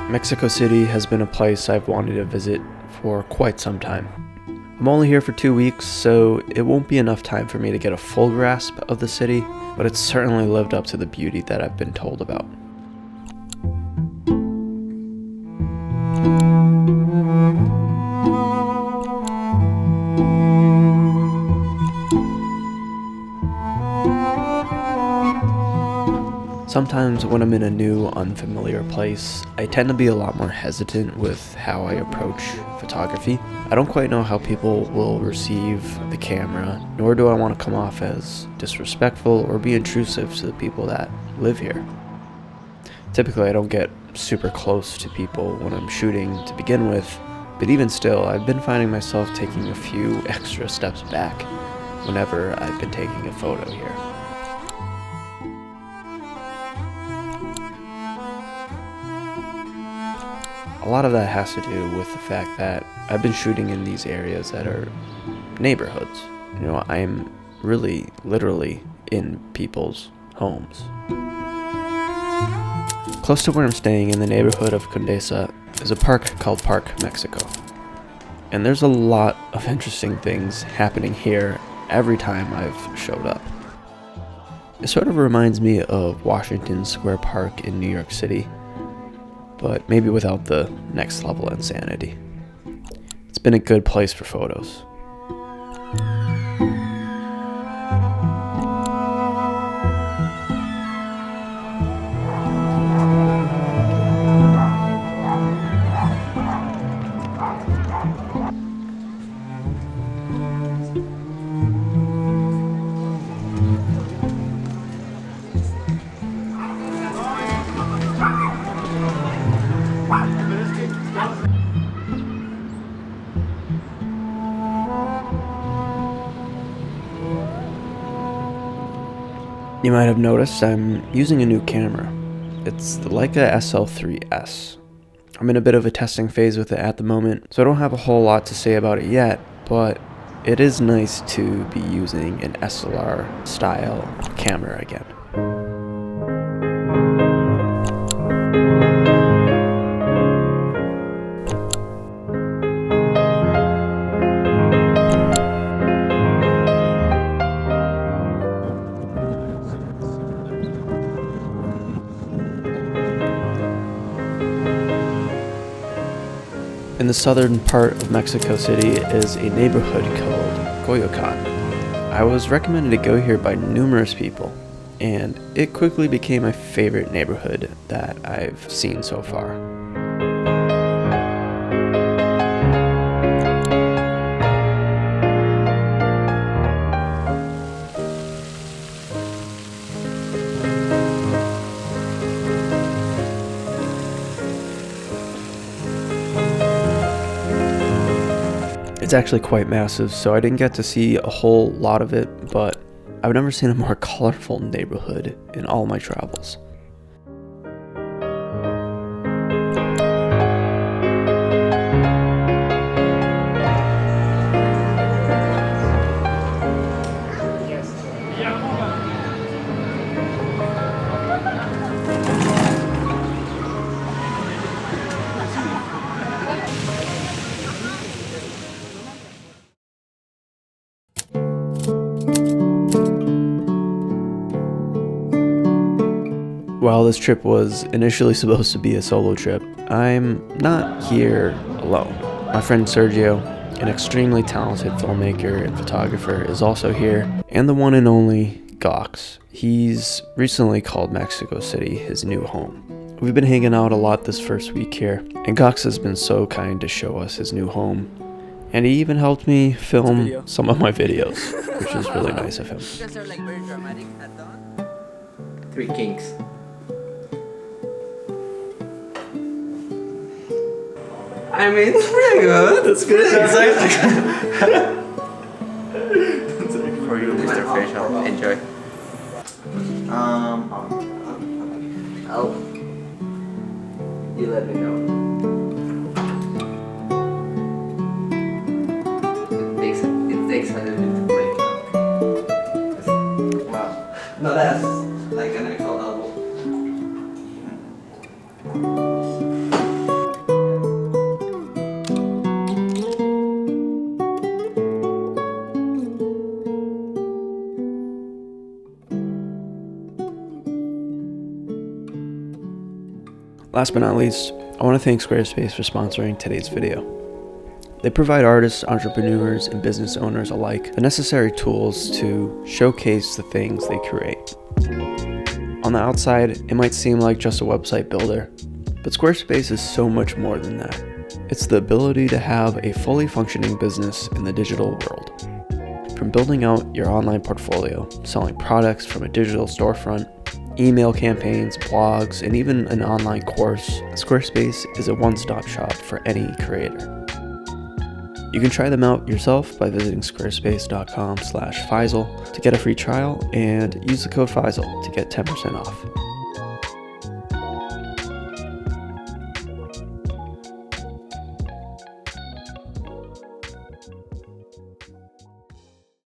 Mexico City has been a place I've wanted to visit for quite some time. I'm only here for 2 weeks, so it won't be enough time for me to get a full grasp of the city, but it's certainly lived up to the beauty that I've been told about. Sometimes when I'm in a new, unfamiliar place, I tend to be a lot more hesitant with how I approach photography. I don't quite know how people will receive the camera, nor do I want to come off as disrespectful or be intrusive to the people that live here. Typically, I don't get super close to people when I'm shooting to begin with, but even still, I've been finding myself taking a few extra steps back whenever I've been taking a photo here. A lot of that has to do with the fact that I've been shooting in these areas that are neighborhoods. You know, I'm really, literally in people's homes. Close to where I'm staying in the neighborhood of Condesa is a park called Parque, Mexico. And there's a lot of interesting things happening here every time I've showed up. It sort of reminds me of Washington Square Park in New York City, but maybe without the next level insanity. It's been a good place for photos. You might have noticed I'm using a new camera. It's the Leica SL3-S. I'm in a bit of a testing phase with it at the moment, so I don't have a whole lot to say about it yet, but it is nice to be using an SLR style camera again. In the southern part of Mexico City is a neighborhood called Coyoacan. I was recommended to go here by numerous people, and it quickly became my favorite neighborhood that I've seen so far. It's actually quite massive, so I didn't get to see a whole lot of it, but I've never seen a more colorful neighborhood in all my travels. While this trip was initially supposed to be a solo trip, I'm not here alone. My friend Sergio, an extremely talented filmmaker and photographer, is also here, and the one and only Gox. He's recently called Mexico City his new home. We've been hanging out a lot this first week here, and Gox has been so kind to show us his new home, and he even helped me film some of my videos, which is really nice of him. You guys are like very dramatic at dawn. Three Kings. I mean, it's pretty good. That's good. That's for you, Mr. Faizal. Enjoy. Oh. You let me know. It takes a little bit to play. Wow. No, that's like an actual album. Last but not least, I want to thank Squarespace for sponsoring today's video. They provide artists, entrepreneurs, and business owners alike the necessary tools to showcase the things they create. On the outside, it might seem like just a website builder, but Squarespace is so much more than that. It's the ability to have a fully functioning business in the digital world. From building out your online portfolio, selling products from a digital storefront, email campaigns, blogs, and even an online course, Squarespace is a one-stop shop for any creator. You can try them out yourself by visiting squarespace.com/Faizal to get a free trial and use the code Faizal to get 10% off.